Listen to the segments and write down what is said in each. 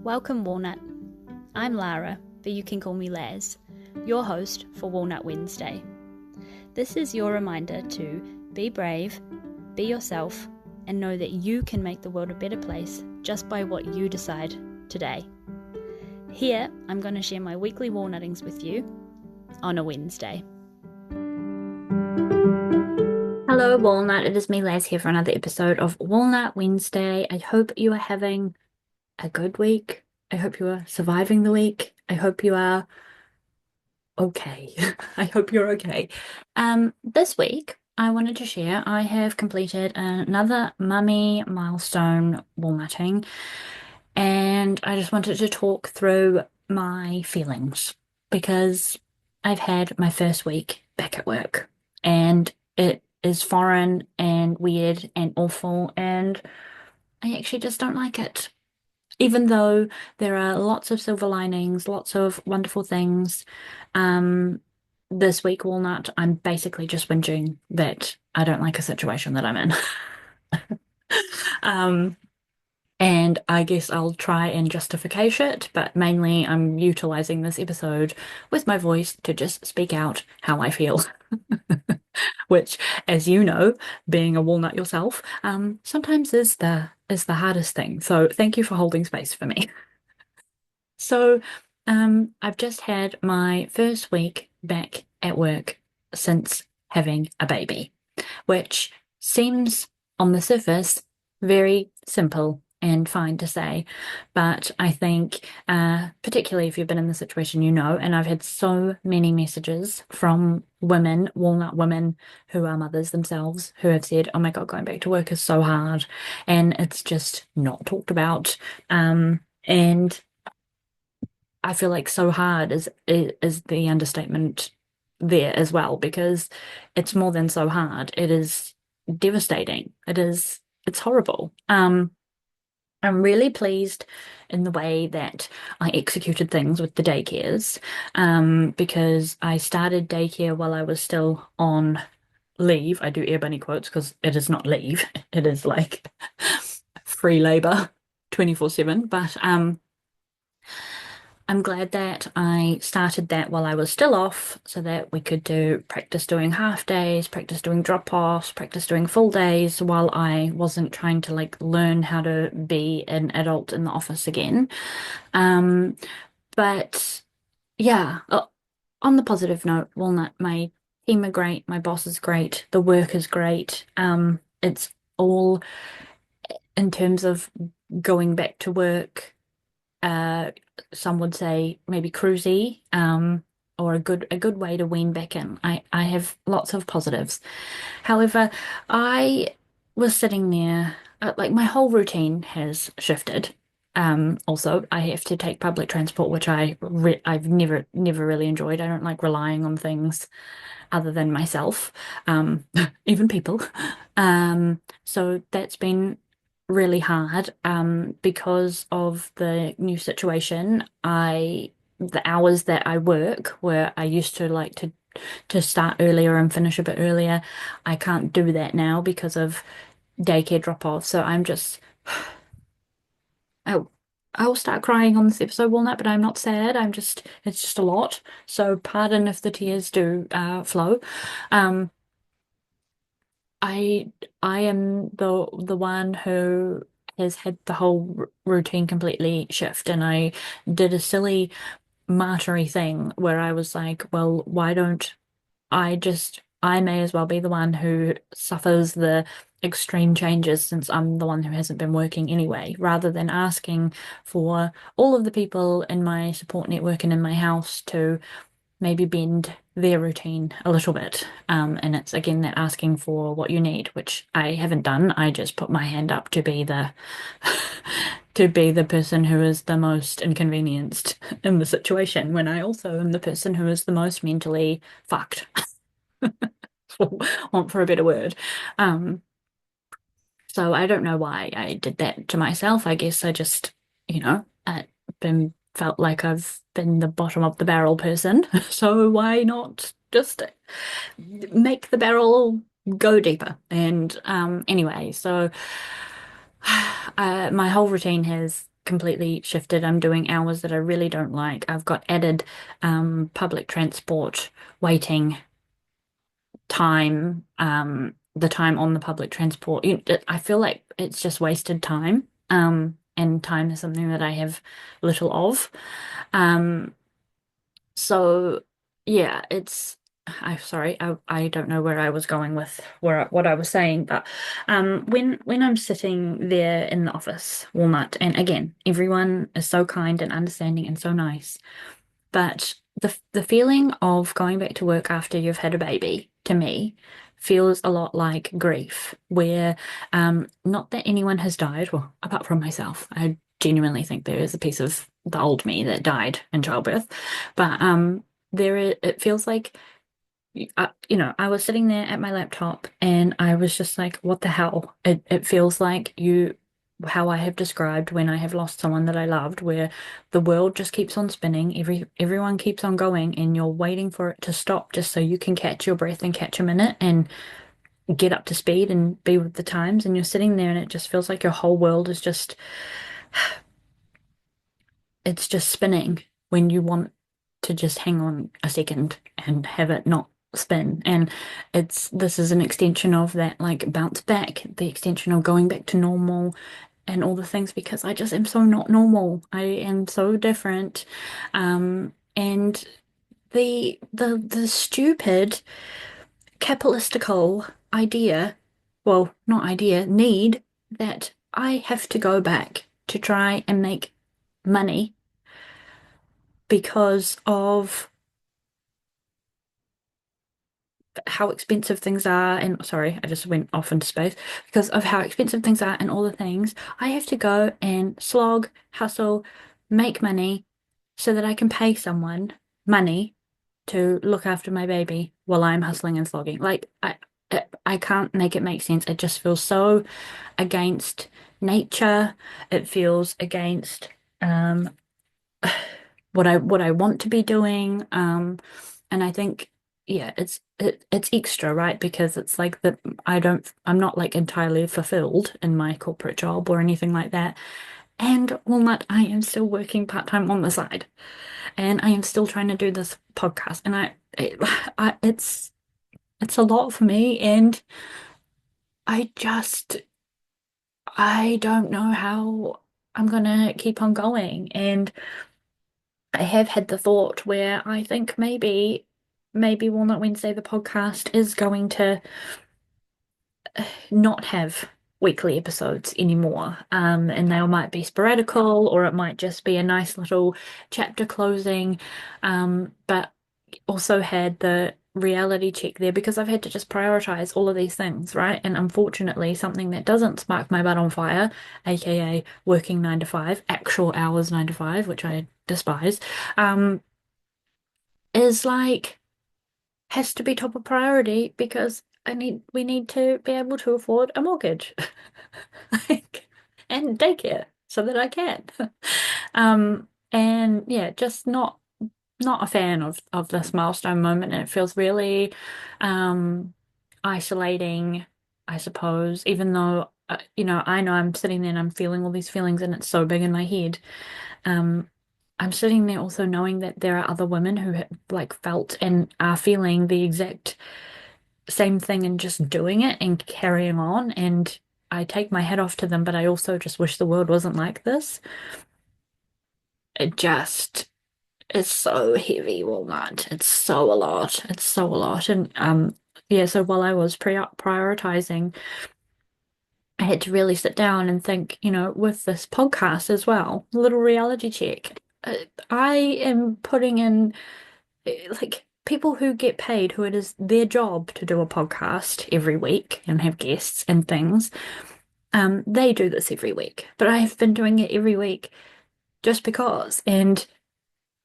Welcome, Walnut. I'm Lara, but you can call me Laz, your host for Walnut Wednesday. This is your reminder to be brave, be yourself, and know that you can make the world a better place just by what you decide today. Here, I'm going to share my weekly walnuttings with you on a Wednesday. Hello, Walnut. It is me, Laz, here for another episode of Walnut Wednesday. I hope you are having a good week. I hope you are surviving the week. I hope you are okay. I hope you're okay. This week I wanted to share I have completed another mummy milestone walnutting, and I just wanted to talk through my feelings because I've had my first week back at work and it is foreign and weird and awful, and I actually just don't like it. Even though there are lots of silver linings, lots of wonderful things, um, this week, Walnut, I'm basically just whinging that I don't like a situation that I'm in. Um, and I guess I'll try and justificate it, but mainly I'm utilizing this episode with my voice to just speak out how I feel, which, as you know, being a walnut yourself, sometimes is the hardest thing. So thank you for holding space for me. So, I've just had my first week back at work since having a baby, which seems on the surface very simple and fine to say. But I think, particularly if you've been in the situation, you know, and I've had so many messages from women, walnut women who are mothers themselves, who have said, oh my God, going back to work is so hard. And it's just not talked about. And I feel like so hard is the understatement there as well, because it's more than so hard. It is devastating. It's horrible. I'm really pleased in the way that I executed things with the daycares, because I started daycare while I was still on leave. I do air bunny quotes because it is not leave. It is like free labor 24/7. But I'm glad that I started that while I was still off so that we could do practice doing half days, practice doing drop-offs, practice doing full days while I wasn't trying to like learn how to be an adult in the office again. Um, but yeah, on the positive note, Walnut, my team are great, my boss is great, the work is great. It's all in terms of going back to work, uh, some would say maybe cruisy, or a good way to wean back in. I have lots of positives. However, I was sitting there, like my whole routine has shifted. Also, I have to take public transport, which I've never really enjoyed. I don't like relying on things other than myself, even people. So that's been really hard, because of the new situation. The hours that I work, where I used to like to start earlier and finish a bit earlier, I can't do that now because of daycare drop-off. So I'm just oh, I will start crying on this episode, Walnut, but I'm not sad. It's just a lot. So pardon if the tears do flow. Um, I I am the one who has had the whole routine completely shift, and I did a silly martyry thing where I was like, well, why don't I may as well be the one who suffers the extreme changes since I'm the one who hasn't been working anyway, rather than asking for all of the people in my support network and in my house to maybe bend their routine a little bit. And it's again that asking for what you need, which I haven't done. I just put my hand up to be the to be the person who is the most inconvenienced in the situation, when I also am the person who is the most mentally fucked, for want for a better word. Um, so I don't know why I did that to myself. I guess I just, been felt like I've been the bottom of the barrel person. So why not just make the barrel go deeper? And anyway, so my whole routine has completely shifted. I'm doing hours that I really don't like. I've got added public transport waiting time, the time on the public transport. I feel like it's just wasted time. And time is something that I have little of. Um, so yeah, I'm sorry, I don't know where I was going with what I was saying, but when I'm sitting there in the office, Walnut, and again, everyone is so kind and understanding and so nice. But the feeling of going back to work after you've had a baby, to me, feels a lot like grief, where not that anyone has died, well, apart from myself. I genuinely think there is a piece of the old me that died in childbirth. But it feels like I was sitting there at my laptop and I was just like, what the hell? It feels like how I have described when I have lost someone that I loved, where the world just keeps on spinning, everyone keeps on going, and you're waiting for it to stop just so you can catch your breath and catch a minute and get up to speed and be with the times. And you're sitting there and it just feels like your whole world is just it's just spinning when you want to just hang on a second and have it not spin. And this is an extension of that, like bounce back, the extension of going back to normal and all the things, because I just am so not normal. I am so different. And the stupid capitalistical idea, well, not idea, need that I have to go back to try and make money because of how expensive things are. And sorry, I just went off into space. Because of how expensive things are and all the things, I have to go and slog, hustle, make money so that I can pay someone money to look after my baby while I'm hustling and slogging. Like I can't make it make sense. It just feels so against nature. It feels against um what I want to be doing. And I think yeah, it's extra, right? Because it's like that I'm not like entirely fulfilled in my corporate job or anything like that. And Walnut, I am still working part-time on the side. And I am still trying to do this podcast. And it's a lot for me. And I just I don't know how I'm gonna keep on going. And I have had the thought where I think maybe Walnut Wednesday, the podcast, is going to not have weekly episodes anymore. And they might be sporadical, or it might just be a nice little chapter closing. But also had the reality check there because I've had to just prioritize all of these things, right? And unfortunately, something that doesn't spark my butt on fire, aka working 9 to 5, actual hours 9 to 5, which I despise, um, is like has to be top of priority because we need to be able to afford a mortgage like, and daycare so that I can. And yeah, just not a fan of this milestone moment, and it feels really um isolating, I suppose, even though I know I'm sitting there and I'm feeling all these feelings and it's so big in my head. Um I'm sitting there also knowing that there are other women who have like felt and are feeling the exact same thing and just doing it and carrying on, and I take my hat off to them, but I also just wish the world wasn't like this. It just It's so heavy, Walnut. It's so a lot. It's so a lot. And yeah, so while I was prioritizing, I had to really sit down and think, with this podcast as well, little reality check. I am putting in like people who get paid, who it is their job to do a podcast every week and have guests and things. They do this every week, but I have been doing it every week just because. And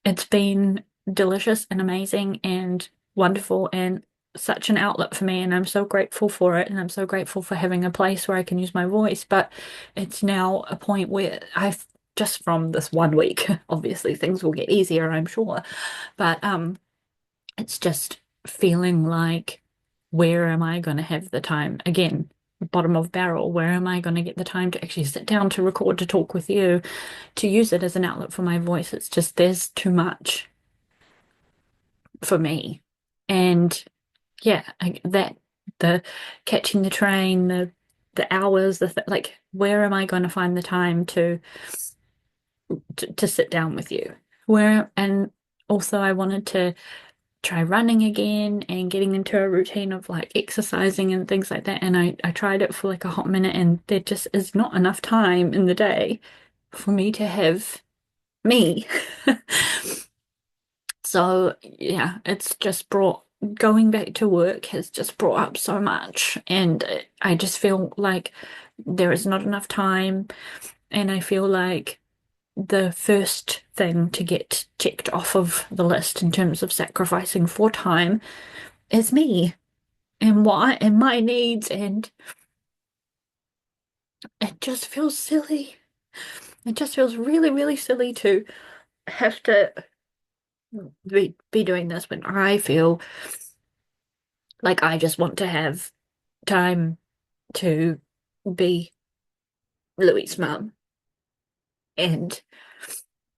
it's been delicious and amazing and wonderful and such an outlet for me. And I'm so grateful for it. And I'm so grateful for having a place where I can use my voice. But it's now a point where I've just from this one week, obviously things will get easier, I'm sure. But it's just feeling like, where am I going to have the time again? bottom of barrel. Where am I going to get the time to actually sit down to record, to talk with you, to use it as an outlet for my voice? It's just there's too much for me. And yeah, that the catching the train, the hours, like where am I going to find the time to sit down with you? Where and also I wanted to try running again and getting into a routine of like exercising and things like that. And I tried it for like a hot minute and there just is not enough time in the day for me to have me. So yeah, it's just brought going back to work has just brought up so much and I just feel like there is not enough time and I feel like the first thing to get checked off of the list in terms of sacrificing for time is me and what and my needs, and it just feels silly. It just feels really, really silly to have to be doing this when I feel like I just want to have time to be Louis' mum. And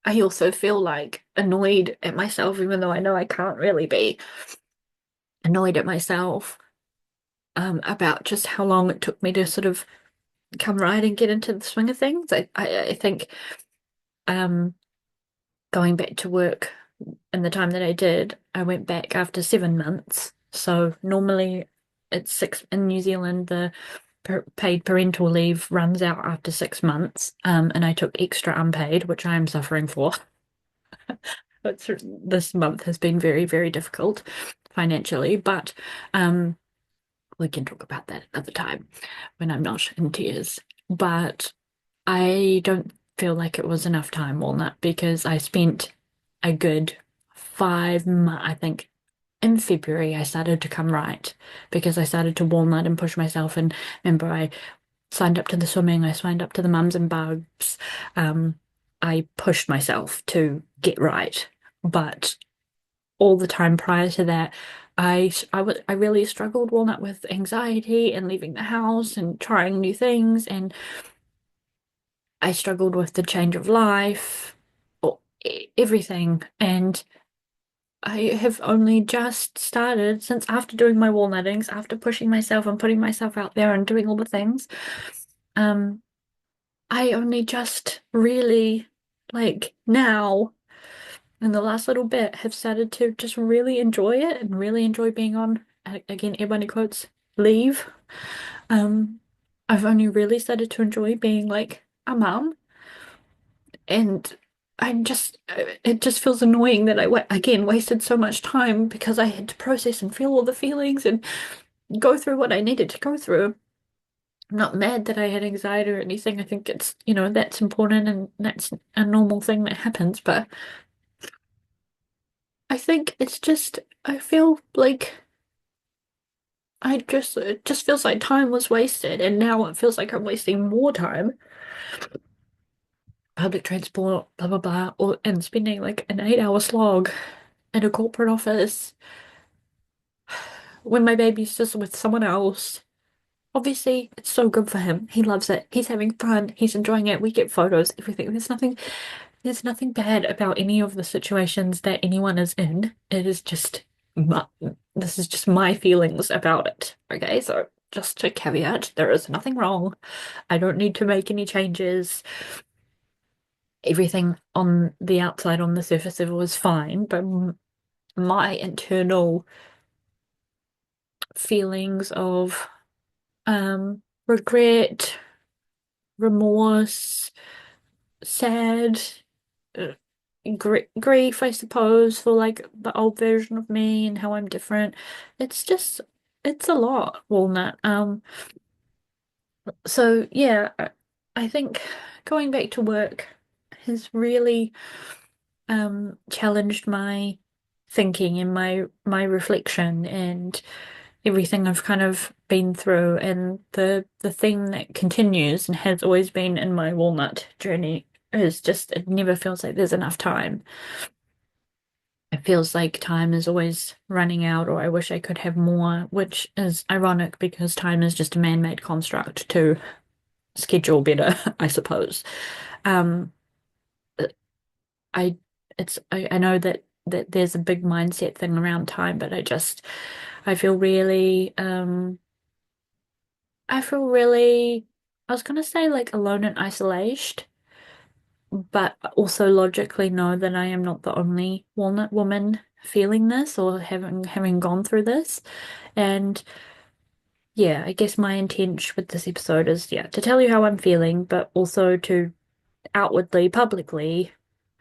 I also feel like annoyed at myself, even though I know I can't really be annoyed at myself, about just how long it took me to sort of come right and get into the swing of things. I think um, going back to work in the time that I did, I went back after 7 months. So normally it's six in New Zealand, the paid parental leave runs out after 6 months. And I took extra unpaid, which I am suffering for. This month has been very, very difficult financially, but um, we can talk about that another time when I'm not in tears. But I don't feel like it was enough time, Walnut, because I spent a good 5 months, I think in February I started to come right because I started to walnut and push myself. And remember, I signed up to the swimming, I signed up to the mums and bubs. Um, I pushed myself to get right. But all the time prior to that, I really struggled, Walnut, with anxiety and leaving the house and trying new things, and I struggled with the change of life, everything. And I have only just started since after doing my walnuttings, after pushing myself and putting myself out there and doing all the things. Um, I only just really, like now, in the last little bit, have started to just really enjoy it and really enjoy being on, again, everybody quotes, leave. Um, I've only really started to enjoy being like a mum. And I'm just, it just feels annoying that again wasted so much time because I had to process and feel all the feelings and go through what I needed to go through. I'm not mad that I had anxiety or anything. I think it's, that's important and that's a normal thing that happens. But I think it's just, I feel like it just feels like time was wasted. And now it feels like I'm wasting more time. Public transport, blah, blah, blah, and spending like an 8 hour slog in a corporate office when my baby's just with someone else. Obviously, it's so good for him. He loves it. He's having fun. He's enjoying it. We get photos, everything. There's nothing bad about any of the situations that anyone is in. It is just my, this is just my feelings about it. Okay, so just to caveat, there is nothing wrong. I don't need to make any changes. Everything on the outside, on the surface of it was fine, but my internal feelings of regret, remorse, sad, uh, grief, I suppose, for like the old version of me and how I'm different. It's just, it's a lot, Walnut. So yeah, I think going back to work has really challenged my thinking and my reflection and everything I've kind of been through, and the thing that continues and has always been in my walnut journey is just it never feels like there's enough time. it feels like time is always running out, or I wish I could have more, which is ironic because time is just a man-made construct to schedule better, I suppose. Um, I I know that there's a big mindset thing around time, but I feel really I feel really I was gonna say like alone and isolated, but also logically know that I am not the only Walnut woman feeling this or having gone through this. And yeah, I guess my intent with this episode is to tell you how I'm feeling, but also to outwardly, publicly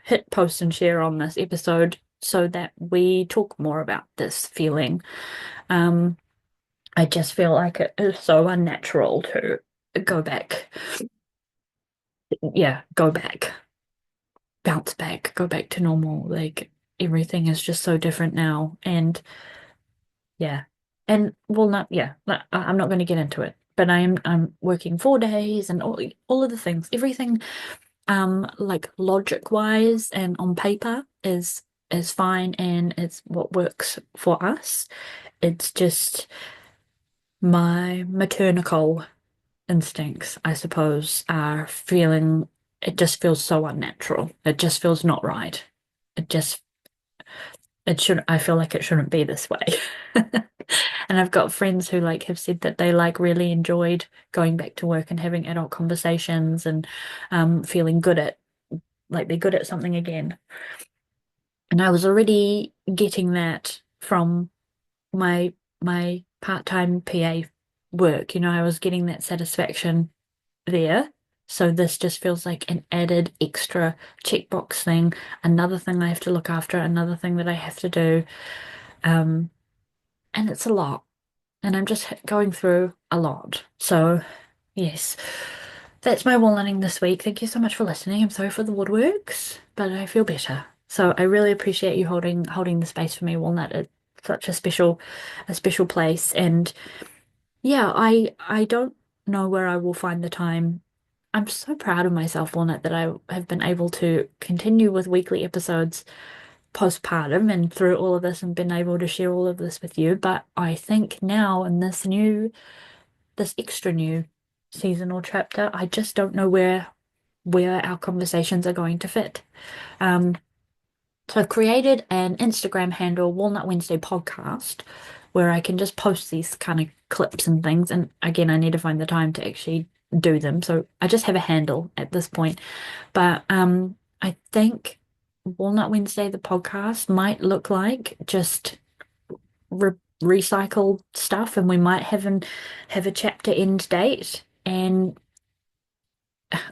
hit post and share on this episode so that we talk more about this feeling. Um, I just feel like it is so unnatural to go back. Yeah, go back, bounce back, go back to normal. Like everything is just so different now. And yeah. And well, not yeah. I'm not going to get into it, but I'm working 4 days and all of the things. Everything like logic wise and on paper is fine and it's what works for us. It's just my maternal instincts, I suppose, are feeling it just feels so unnatural. It just feels not right. It just it should I feel like it shouldn't be this way. And I've got friends who like have said that they like really enjoyed going back to work and having adult conversations and feeling good at like they're good at something again. And I was already getting that from my part-time PA work. I was getting that satisfaction there. So this just feels like an added extra checkbox thing, another thing I have to look after, another thing that I have to do. Um, and it's a lot. And I'm just going through a lot. So yes, that's my walnutting this week. Thank you so much for listening. I'm sorry for the woodworks, but I feel better. So I really appreciate you holding the space for me, Walnut. It's such a special place. And yeah, I don't know where I will find the time. I'm so proud of myself, Walnut, that I have been able to continue with weekly episodes postpartum and through all of this and been able to share all of this with you. But I think now in this extra new season or chapter, I just don't know where our conversations are going to fit. Um, so I've created an Instagram handle, Walnut Wednesday Podcast, where I can just post these kind of clips and things. And again, I need to find the time to actually do them. So I just have a handle at this point. But I think Walnut Wednesday, the podcast, might look like just re recycled stuff, and we might have a chapter end date. And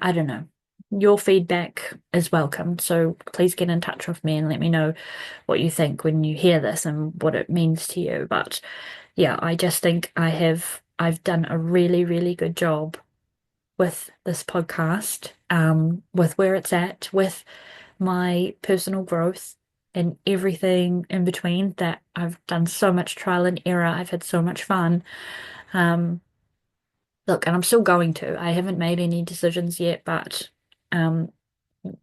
I don't know. Your feedback is welcome. So please get in touch with me and let me know what you think when you hear this and what it means to you. But yeah, I just think I've done a really, really good job with this podcast, with where it's at, with my personal growth and everything in between that I've done so much trial and error. I've had so much fun. Um, Look, and I'm still going to. I haven't made any decisions yet, but um,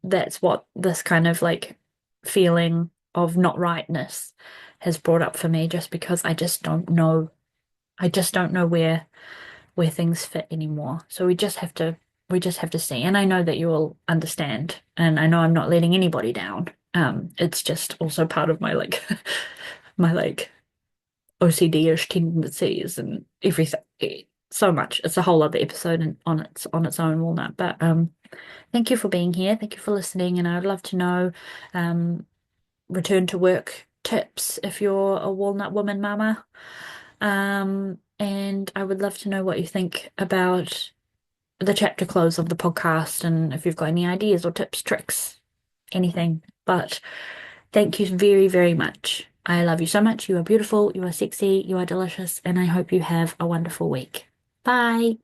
that's what this kind of like feeling of not rightness has brought up for me, just because I just don't know. I just don't know where things fit anymore. So we just have to see. And I know that you will understand, and I know I'm not letting anybody down. It's just also part of my like my like OCD-ish tendencies and everything. So much. It's a whole other episode and on its own, Walnut. But thank you for being here. Thank you for listening. And I would love to know return to work tips if you're a walnut woman mama. And I would love to know what you think about the chapter close of the podcast and if you've got any ideas or tips, tricks, anything. But thank you very, very much. I love you so much. You are beautiful, you are sexy, you are delicious, and I hope you have a wonderful week. Bye.